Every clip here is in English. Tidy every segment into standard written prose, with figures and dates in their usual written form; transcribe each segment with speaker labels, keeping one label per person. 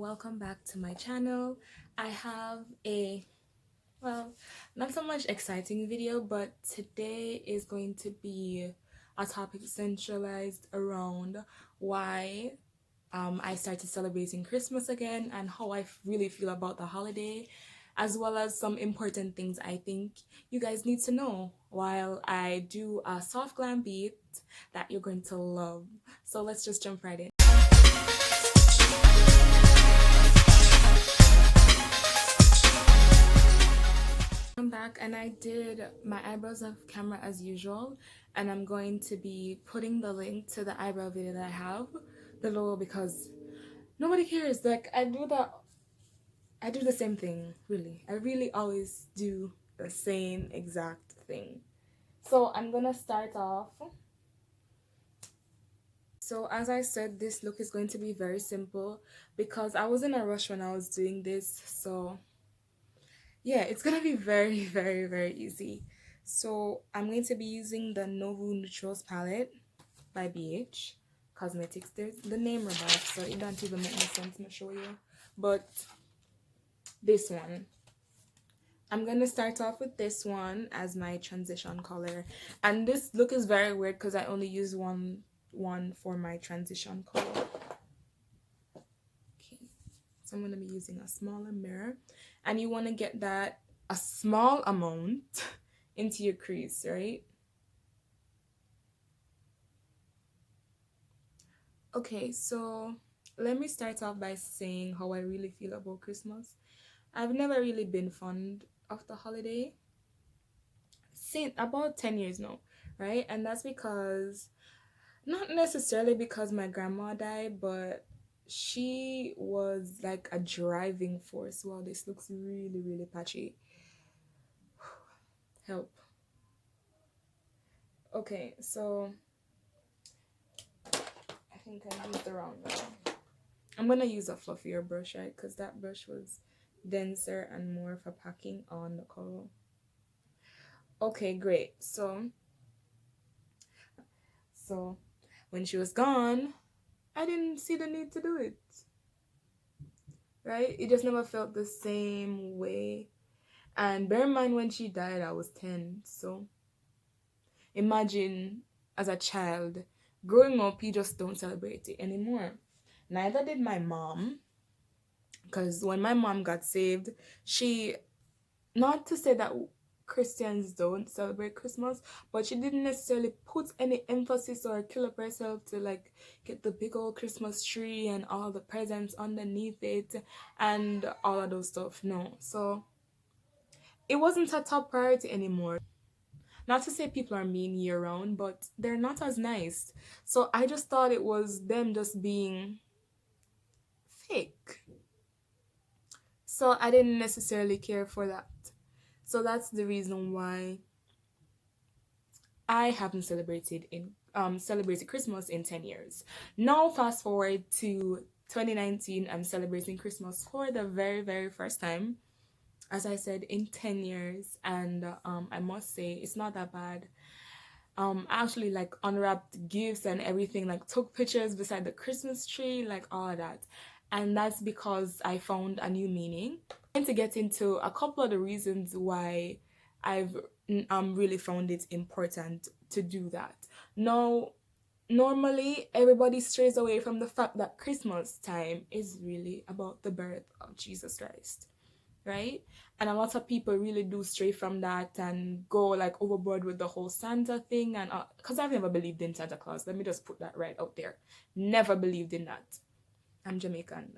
Speaker 1: welcome back to my channel. I have a, well, not so much exciting video, but today is going to be a topic centralized around why I started celebrating Christmas again and how I really feel about the holiday, as well as some important things I think you guys need to know while I do a soft glam beat that you're going to love. So let's just jump right in. I'm back and I did my eyebrows off camera as usual, and I'm going to be putting the link to the eyebrow video that I have below because nobody cares. Like I do the same thing, really. I really always do the same exact thing. So I'm gonna start off. So as I said, this look is going to be very simple because I was in a rush when I was doing this. So yeah, it's gonna be very, very, very easy. So I'm going to be using the Nouveau Neutrals palette by Beige Cosmetics. There's the name rebuff, so it don't even make no sense to show you. But this one, I'm gonna start off with this one as my transition color. And this look is very weird because I only use one for my transition color. Okay, so I'm gonna be using a smaller mirror, and you want to get that a small amount into your crease, right? Okay, so let me start off by saying how I really feel about Christmas. I've never really been fond of the holiday since about 10 years now, right? And that's because, not necessarily because my grandma died, but she was like a driving force. Wow, this looks really, really patchy. Help. Okay, so I think I used the wrong one. I'm gonna use a fluffier brush, right? Because that brush was denser and more for packing on the color. Okay, great. So when she was gone, I didn't see the need to do it. Right? It just never felt the same way. And bear in mind, when she died, I was 10. So imagine as a child, growing up, you just don't celebrate it anymore. Neither did my mom. Because when my mom got saved, she, not to say that Christians don't celebrate Christmas, but she didn't necessarily put any emphasis or kill up herself to like get the big old Christmas tree and all the presents underneath it and all of those stuff. No. So it wasn't a top priority anymore. Not to say people are mean year round, but they're not as nice. So I just thought it was them just being fake. So I didn't necessarily care for that. So that's the reason why I haven't celebrated Christmas in 10 years. Now fast forward to 2019, I'm celebrating Christmas for the very, very first time, as I said, in 10 years, and I must say it's not that bad. I actually like unwrapped gifts and everything, like took pictures beside the Christmas tree, like all of that. And that's because I found a new meaning. I'm going to get into a couple of the reasons why I've really found it important to do that. Now, normally everybody strays away from the fact that Christmas time is really about the birth of Jesus Christ, right? And a lot of people really do stray from that and go like overboard with the whole Santa thing. And because I've never believed in Santa Claus, let me just put that right out there. Never believed in that. I'm Jamaican.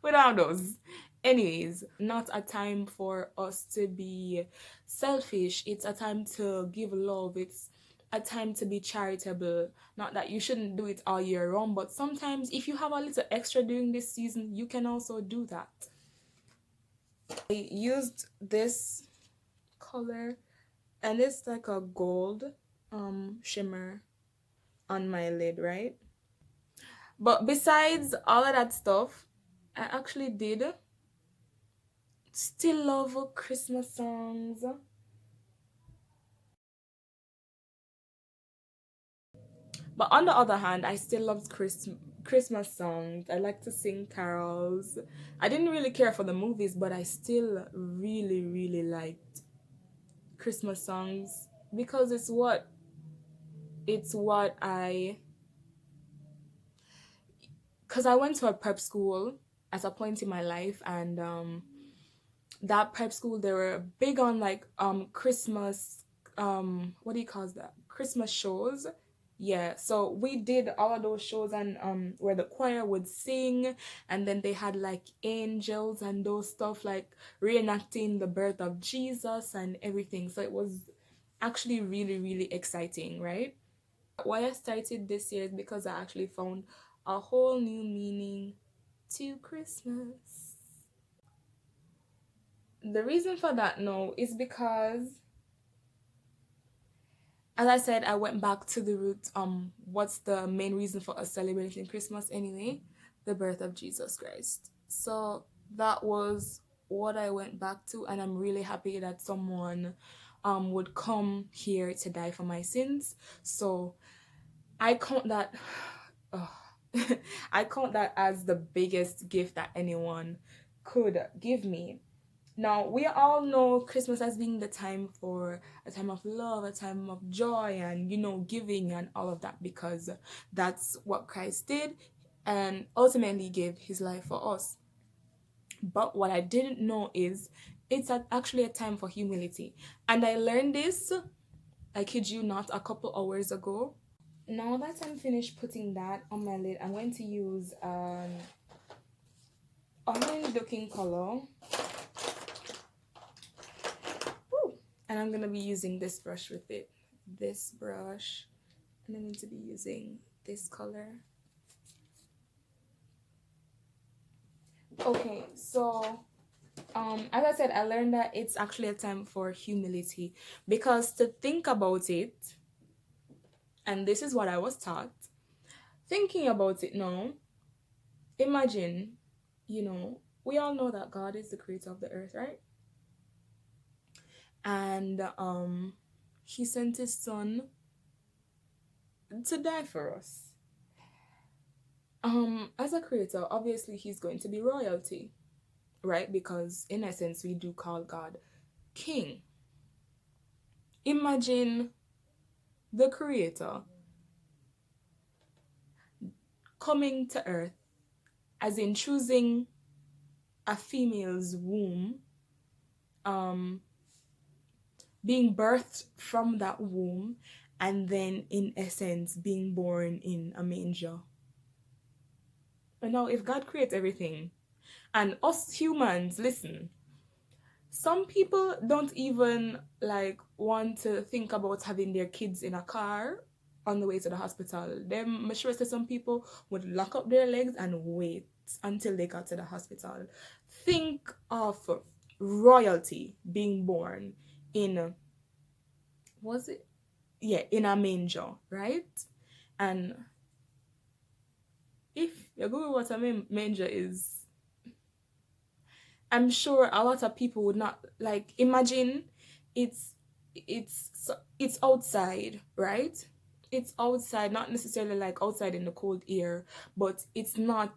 Speaker 1: Without those. Anyways, not a time for us to be selfish. It's a time to give love. It's a time to be charitable. Not that you shouldn't do it all year round, but sometimes if you have a little extra during this season, you can also do that. I used this color, and it's like a gold shimmer on my lid, right? But besides all of that stuff, I actually did still love Christmas songs. But on the other hand, I still loved Christmas songs. I like to sing carols. I didn't really care for the movies, but I still really, really liked Christmas songs because it's what because I went to a prep school at a point in my life, and that prep school, they were big on like Christmas, what do you call that, Christmas shows. Yeah, so we did all of those shows, and where the choir would sing, and then they had like angels and those stuff, like reenacting the birth of Jesus and everything. So it was actually really, really exciting, right? Why I started this year is because I actually found a whole new meaning to Christmas. The reason for that no is because, as I said, I went back to the root. What's the main reason for us celebrating Christmas anyway? The birth of Jesus Christ. So that was what I went back to, and I'm really happy that someone would come here to die for my sins. So I count that oh, I count that as the biggest gift that anyone could give me. Now, we all know Christmas as being the time for a time of love, a time of joy, and giving and all of that, because that's what Christ did and ultimately gave his life for us. But what I didn't know is actually a time for humility. And I learned this, I kid you not, a couple hours ago. Now that I'm finished putting that on my lid, I'm going to use an orange looking color. Woo! And I'm going to be using this brush with it. This brush. And I'm going to be using this color. Okay, so as I said, I learned that it's actually a time for humility, because to think about it, and this is what I was taught, thinking about it now, imagine, we all know that God is the creator of the earth, right? And he sent his son to die for us. As a creator, obviously he's going to be royalty, right? Because in essence, we do call God king. Imagine the creator coming to earth, as in choosing a female's womb, being birthed from that womb, and then in essence being born in a manger. But now, if God creates everything, and us humans, listen, some people don't even like want to think about having their kids in a car on the way to the hospital. Them, I'm sure that some people would lock up their legs and wait until they got to the hospital. Think of royalty being born in, was it? Yeah, in a manger, right? And if you Google what a manger is, I'm sure a lot of people would not like imagine it's it's outside, right? It's outside, not necessarily like outside in the cold air, but it's not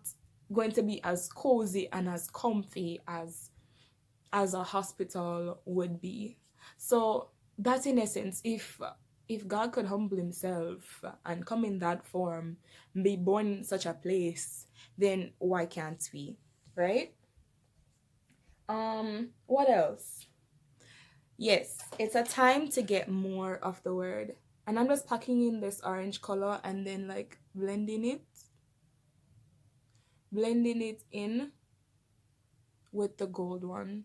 Speaker 1: going to be as cozy and as comfy as a hospital would be. So that's in essence, if God could humble himself and come in that form, be born in such a place, then why can't we, right? What else? Yes, it's a time to get more of the word. And I'm just packing in this orange color and then like blending it in with the gold one.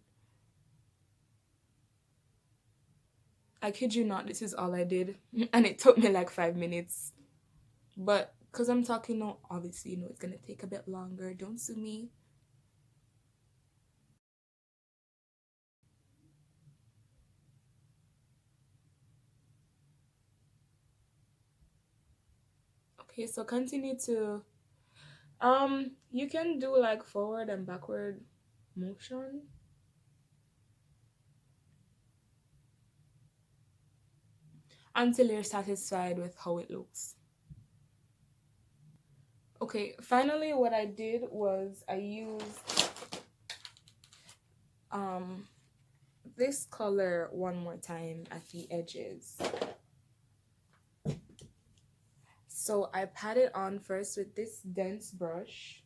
Speaker 1: I kid you not, this is all I did. And it took me like 5 minutes. But because I'm talking now, obviously, it's going to take a bit longer. Don't sue me. Okay, so continue to you can do like forward and backward motion until you're satisfied with how it looks. Okay, finally what I did was I used this color one more time at the edges. So I pat it on first with this dense brush.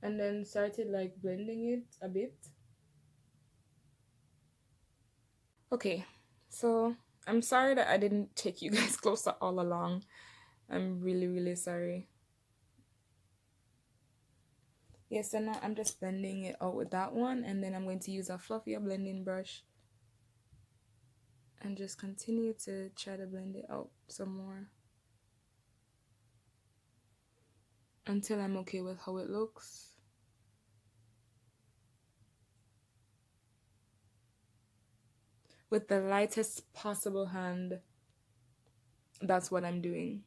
Speaker 1: And then started like blending it a bit. Okay, so I'm sorry that I didn't take you guys closer all along. I'm really, really sorry. Yes, so now I'm just blending it out with that one, and then I'm going to use a fluffier blending brush and just continue to try to blend it out some more until I'm okay with how it looks. With the lightest possible hand, that's what I'm doing.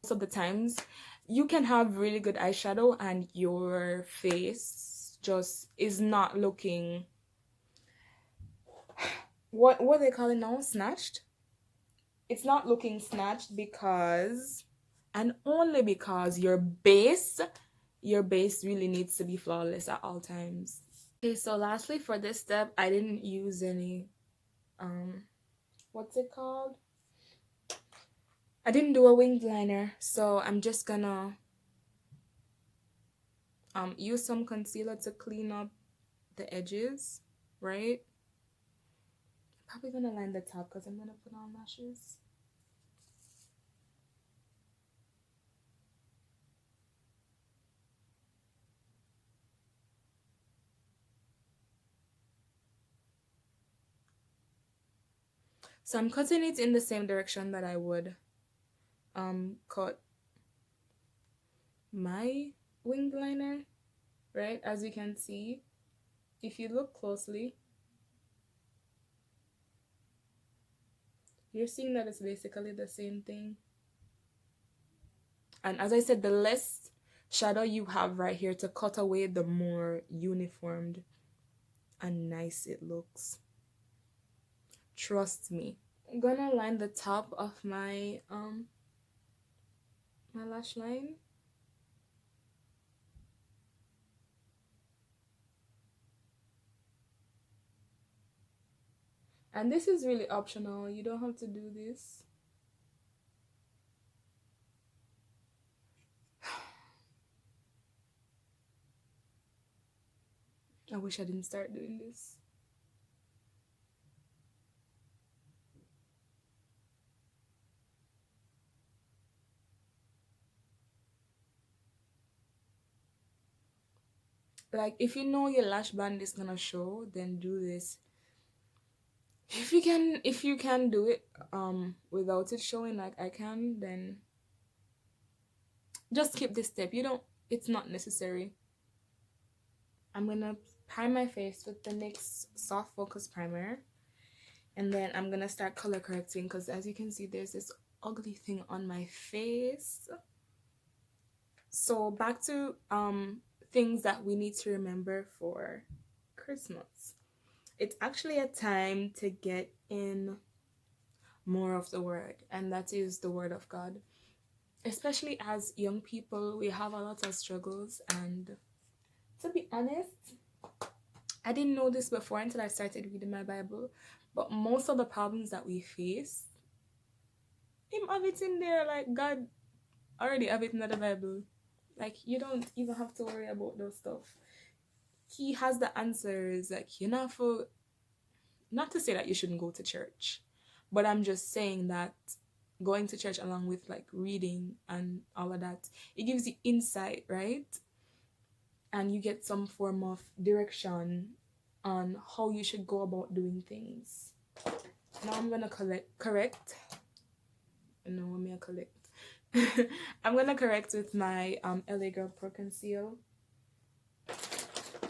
Speaker 1: Most of the times, you can have really good eyeshadow and your face just is not looking, what they call it now, snatched. It's not looking snatched because, and only because your base really needs to be flawless at all times. Okay, so lastly for this step, I didn't use any what's it called, I didn't do a winged liner, so I'm just gonna use some concealer to clean up the edges, right? Probably gonna line the top because I'm gonna put on lashes. So I'm cutting it in the same direction that I would cut my winged liner, right? As you can see, if you look closely, you're seeing that it's basically the same thing. And as I said, the less shadow you have right here to cut away, the more uniformed and nice it looks. Trust me. I'm gonna line the top of my my lash line. And this is really optional. You don't have to do this. I wish I didn't start doing this. Like, if you know your lash band is gonna show, then do this. If you can do it without it showing like I can, then just skip this step. You don't, it's not necessary. I'm gonna prime my face with the NYX soft focus primer, and then I'm gonna start color correcting because as you can see there's this ugly thing on my face. So back to things that we need to remember for Christmas. It's actually a time to get in more of the word, and that is the word of God. Especially as young people, we have a lot of struggles, and to be honest, I didn't know this before until I started reading my Bible, but most of the problems that we face, him have it in there. Like, God already have it in the Bible. Like, you don't even have to worry about those stuff. He has the answers. Like, you know, for not to say that you shouldn't go to church, but I'm just saying that going to church along with like reading and all of that, it gives you insight, right? And you get some form of direction on how you should go about doing things. Now I'm gonna correct. No, I'm gonna collect. I'm gonna correct with my LA Girl Pro Conceal.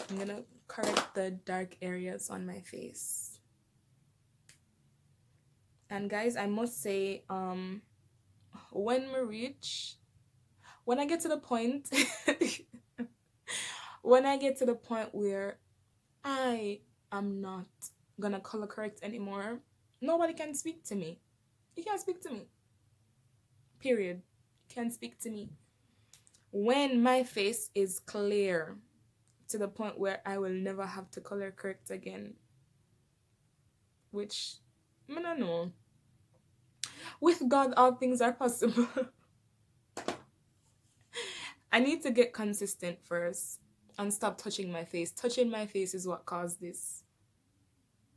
Speaker 1: I'm gonna correct the dark areas on my face. And guys, I must say, when I get to the point, when I get to the point where I am not gonna color correct anymore, nobody can speak to me. You can't speak to me. Period. Can't speak to me. When my face is clear to the point where I will never have to color correct again, which I don't know. With God, all things are possible. I need to get consistent first and stop touching my face. Touching my face is what caused this.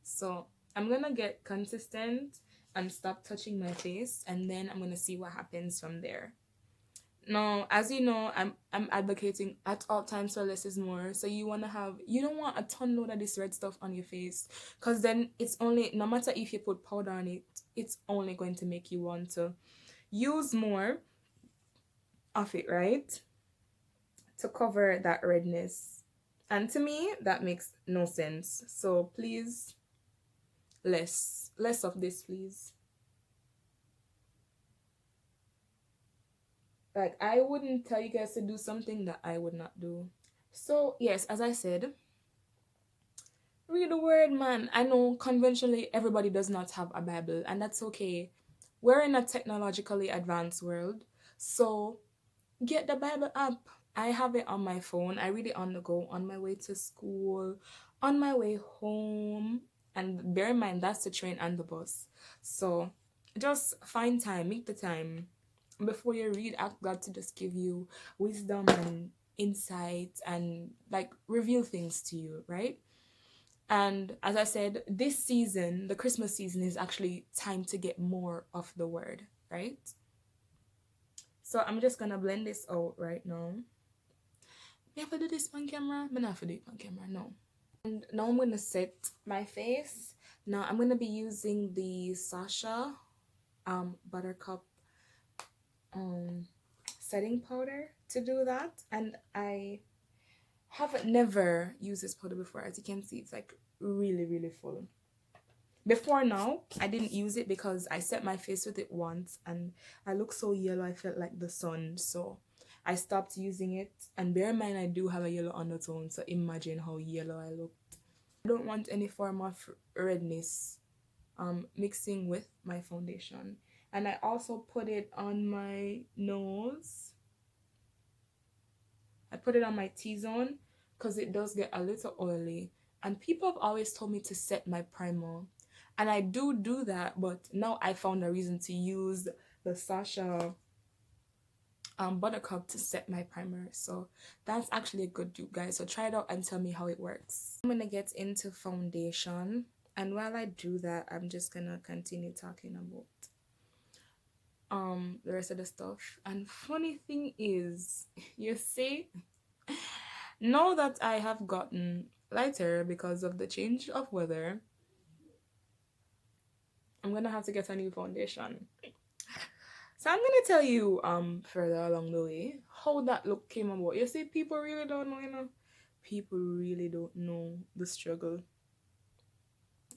Speaker 1: So I'm gonna get consistent and stop touching my face, and then I'm gonna see what happens from there. Now, as you know, I'm advocating at all times for less is more. So you don't want a ton load of this red stuff on your face, because then it's only, no matter if you put powder on it, it's only going to make you want to use more of it, right? To cover that redness. And to me, that makes no sense. So please, less of this, please. Like, I wouldn't tell you guys to do something that I would not do. So yes, as I said, read the word, man. I know conventionally everybody does not have a Bible, and that's okay. We're in a technologically advanced world, so get the Bible app. I have it on my phone. I read it on the go, on my way to school, on my way home. And bear in mind, that's the train and the bus. So just find time, make the time. Before you read, ask God to just give you wisdom and insight and like reveal things to you, right? And as I said, this season, the Christmas season, is actually time to get more of the word, right? So I'm just gonna blend this out right now. Me have to do this on camera? Me not have to do it on camera, no. And now I'm gonna set my face. Now I'm gonna be using the Sasha Buttercup setting powder to do that. And I have never used this powder before. As you can see, it's like really, really full. Before now, I didn't use it because I set my face with it once and I look so yellow, I felt like the sun. So I stopped using it. And bear in mind, I do have a yellow undertone, so imagine how yellow I looked. I don't want any form of redness mixing with my foundation. And I also put it on my nose. I put it on my T-zone because it does get a little oily. And people have always told me to set my primer. And I do that, but now I found a reason to use the Sasha Buttercup to set my primer. So that's actually a good dupe, guys. So try it out and tell me how it works. I'm gonna get into foundation. And while I do that, I'm just gonna continue talking about the rest of the stuff. And funny thing is, you see, now that I have gotten lighter because of the change of weather, I'm gonna have to get a new foundation. So I'm gonna tell you further along the way how that look came about. You see, people really don't know, you know. People really don't know the struggle.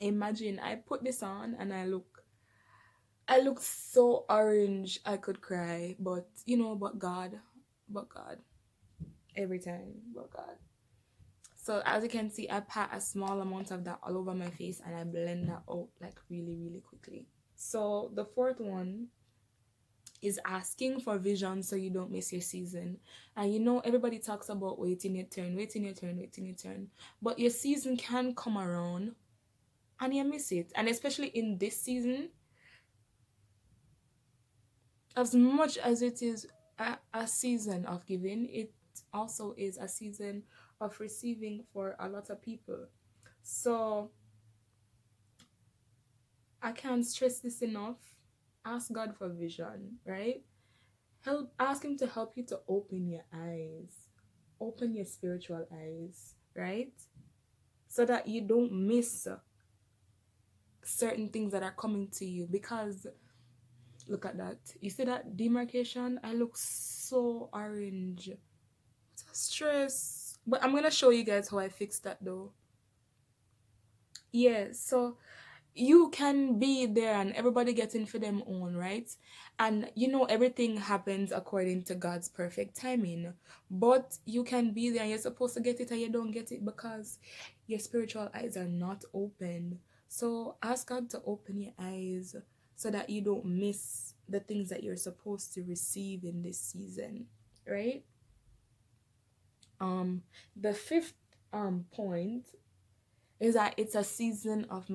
Speaker 1: Imagine I put this on and I look so orange I could cry, but you know, but God, every time, but God. So as you can see, I pat a small amount of that all over my face and I blend that out like really, really quickly. So the fourth one is asking for vision so you don't miss your season. And you know, everybody talks about waiting your turn, waiting your turn, waiting your turn. But your season can come around and you miss it. And especially in this season, as much as it is a season of giving, it also is a season of receiving for a lot of people. So I can't stress this enough. Ask God for vision, right? Ask him to help you to open your eyes, open your spiritual eyes, right? So that you don't miss certain things that are coming to you, because Look at that. You see that demarcation? I look so orange. It's a stress. But I'm gonna show you guys how I fixed that though. Yeah, so you can be there and everybody getting for them own, right? And you know everything happens according to God's perfect timing. But you can be there and you're supposed to get it and you don't get it because your spiritual eyes are not open. So ask God to open your eyes so that you don't miss the things that you're supposed to receive in this season, right? The fifth point is that it's a season of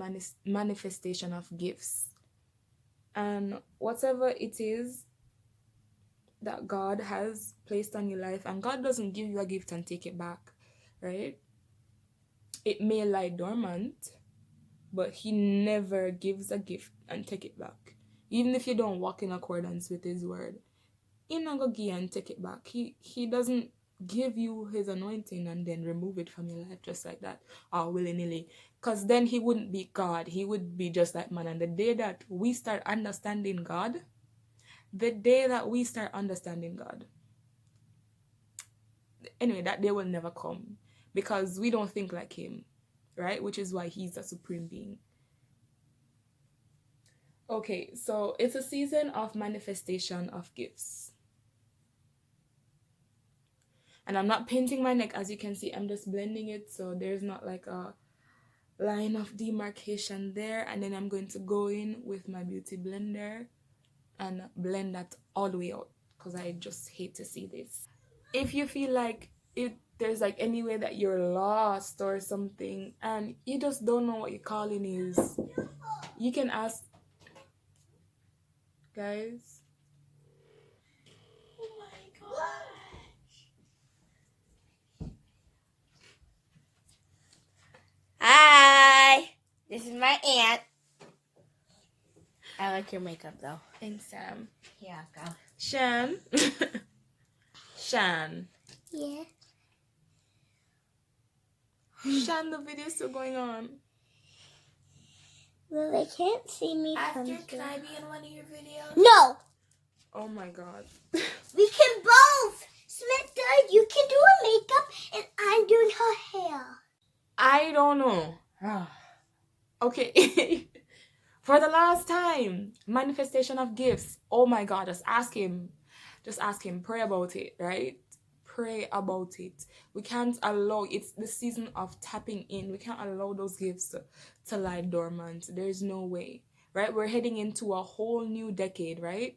Speaker 1: manifestation of gifts. And whatever it is that God has placed on your life, and God doesn't give you a gift and take it back, right? It may lie dormant, but He never gives a gift and take it back. Even if you don't walk in accordance with His word, He not gonna give and take it back. He doesn't give you His anointing and then remove it from your life just like that, or willy-nilly. Because then He wouldn't be God. He would be just like man. And the day that we start understanding God, anyway, that day will never come because we don't think like Him, right? Which is why He's a supreme being. Okay, so it's a season of manifestation of gifts. And I'm not painting my neck, as you can see. I'm just blending it, so there's not like a line of demarcation there. And then I'm going to go in with my beauty blender and blend that all the way out because I just hate to see this. If you feel like there's like any way that you're lost or something and you just don't know what your calling is, you can ask, guys.
Speaker 2: Oh my gosh. Hi, this is my aunt. I like your makeup though.
Speaker 1: Thanks, Sam.
Speaker 2: Yeah, go.
Speaker 1: Shan. Shan.
Speaker 2: Yeah.
Speaker 1: Shan, the video's still going on.
Speaker 2: Well, they can't see me
Speaker 3: After,
Speaker 2: from here.
Speaker 3: can I be in one of your videos?
Speaker 2: No!
Speaker 1: Oh my god.
Speaker 2: We can both! Samantha, you can do her makeup and I'm doing her hair.
Speaker 1: I don't know. Okay. For the last time, manifestation of gifts. Oh my god, just ask Him. Just ask Him. Pray about it, right? Pray about it. We can't allow, it's the season of tapping in. We can't allow those gifts to lie dormant. There's no way, right? We're heading into a whole new decade, right?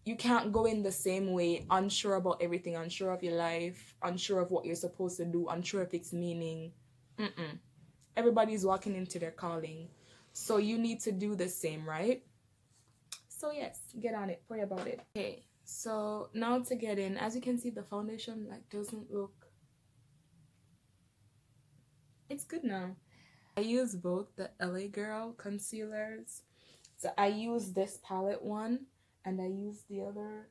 Speaker 1: You can't go in the same way, unsure about everything, unsure of your life, unsure of what you're supposed to do, unsure of its meaning. Everybody's walking into their calling. So you need to do the same, right? So yes, get on it. Pray about it. Okay, so now to get in. As you can see, the foundation like doesn't look... It's good now. I use both the L.A Girl Concealers. So I use this palette one and I use the other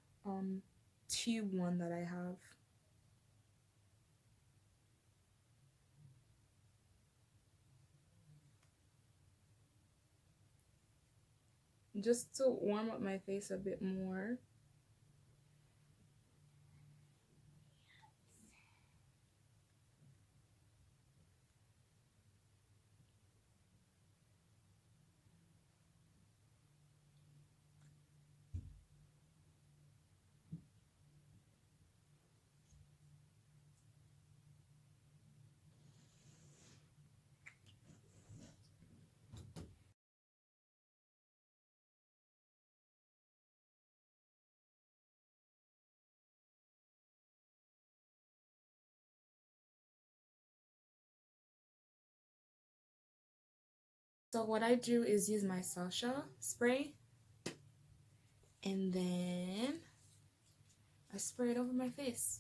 Speaker 1: tube one that I have. Just to warm up my face a bit more. So what I do is use my Sasha spray and then I spray it over my face.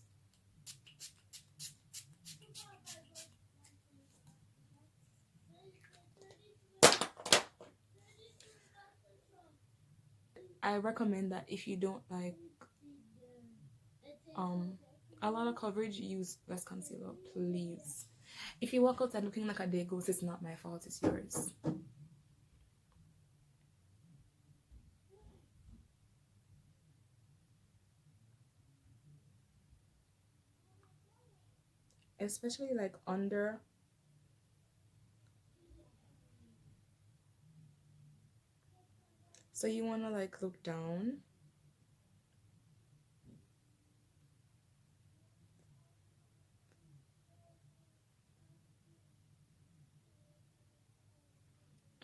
Speaker 1: I recommend that if you don't like a lot of coverage, use less concealer, please. If you walk outside looking like a day ghost, it's not my fault, it's yours. especially like under. So you want to like look down.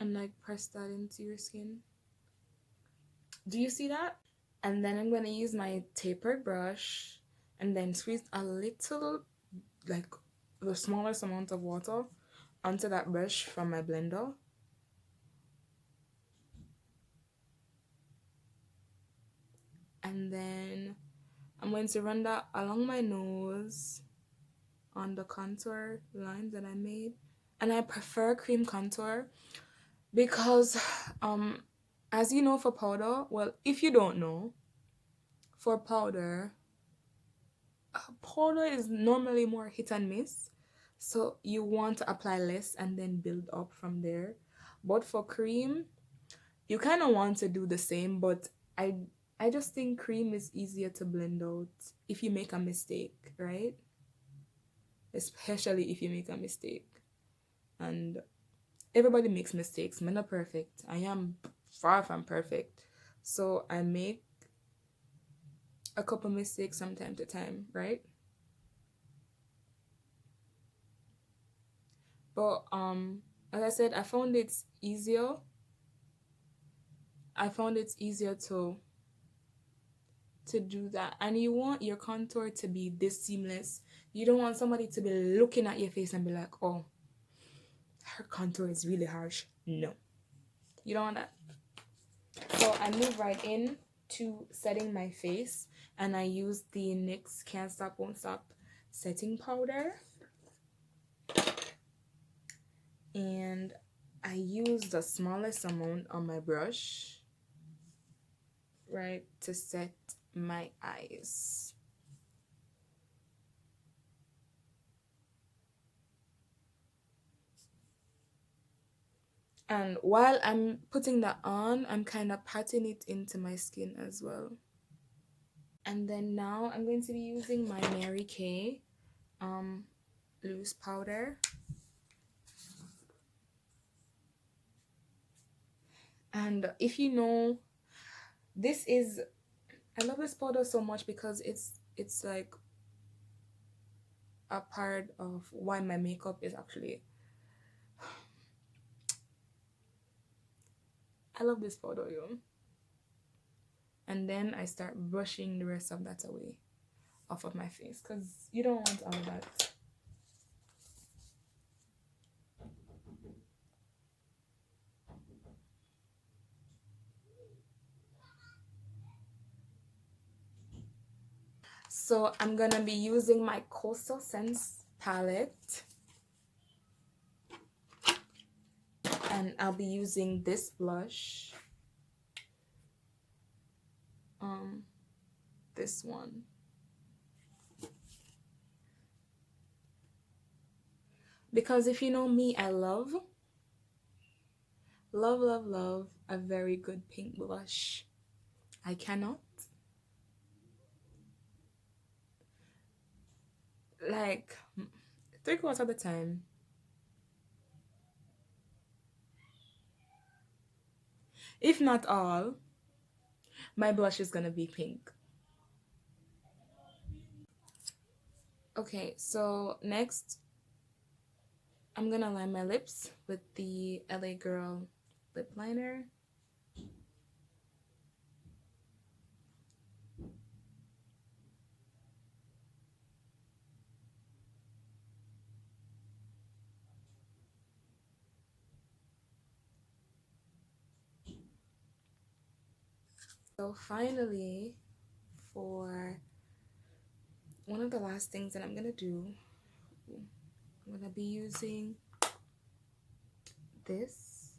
Speaker 1: And like press that into your skin. Do you see that? And then I'm going to use my tapered brush and then squeeze a little, like the smallest amount of water onto that brush from my blender. And then I'm going to run that along my nose on the contour lines that I made. And I prefer cream contour because as you know, for powder, well, if you don't know, for powder is normally more hit and miss, so you want to apply less and then build up from there. But for cream, you kind of want to do the same, but I just think cream is easier to blend out if you make a mistake, right? Especially if you make a mistake. And everybody makes mistakes. I'm not perfect. I am far from perfect. So I make a couple mistakes from time to time, right? But as I said, I found it's easier to do that. And you want your contour to be this seamless. You don't want somebody to be looking at your face and be like, oh, her contour is really harsh. No, you don't want that. So I move right in to setting my face, and I use the NYX Can't Stop Won't Stop setting powder. And I use the smallest amount on my brush, right, to set my eyes. And while I'm putting that on, I'm kind of patting it into my skin as well. And then now I'm going to be using my Marykay loose powder. And if you know, I love this powder so much because it's like a part of why my makeup is actually. I love this powder, yo. And then I start brushing the rest of that away off of my face because you don't want all of that. So I'm gonna be using my Coastal Scents palette, and I'll be using this blush, this one. Because if you know me, I love a very good pink blush. I cannot, like, 3/4 of the time, if not all, my blush is gonna be pink. Okay, so next I'm gonna line my lips with the LA Girl lip liner. So finally, for one of the last things that I'm gonna do, I'm gonna be using this,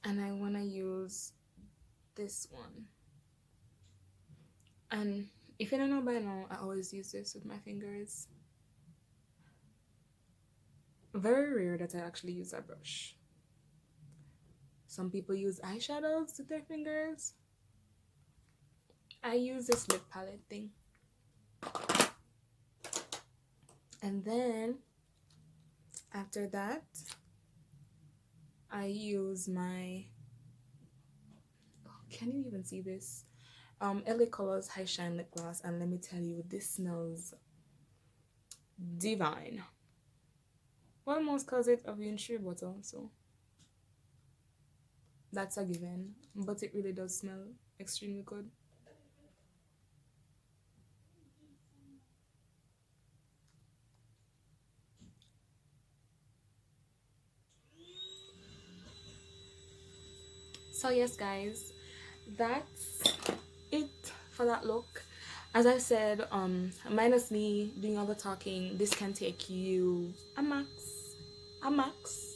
Speaker 1: and I want to use this one. And if you don't know by now, I always use this with my fingers. Very rare that I actually use a brush. Some people use eyeshadows with their fingers. I use this lip palette thing. And then after that, I use my, can you even see this? LA Colors High Shine Lip Gloss, and let me tell you, this smells divine. Well, most cause it of in shea butter, so that's a given, but it really does smell extremely good. So yes guys, that's it for that look. As I said, minus me doing all the talking, this can take you a max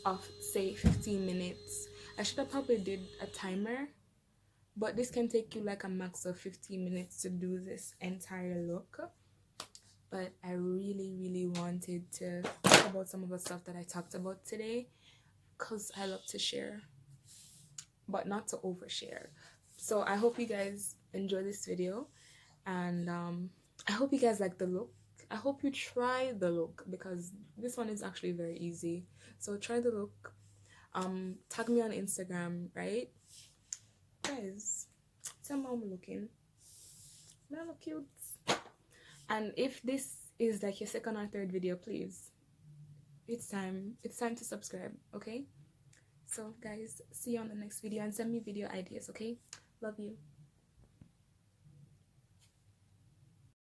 Speaker 1: of say 15 minutes. I should have probably did a timer, but this can take you like a max of 15 minutes to do this entire look. But I really wanted to talk about some of the stuff that I talked about today, because I love to share, but not to overshare. So I hope you guys enjoy this video, and I hope you guys like the look. I hope you try the look, because this one is actually very easy. So try the look. Tag me on Instagram, right? Guys, tell me how I'm looking. I look cute. And if this is like your second or third video, please, it's time to subscribe, okay? So guys, see you on the next video, and send me video ideas, okay? Love you.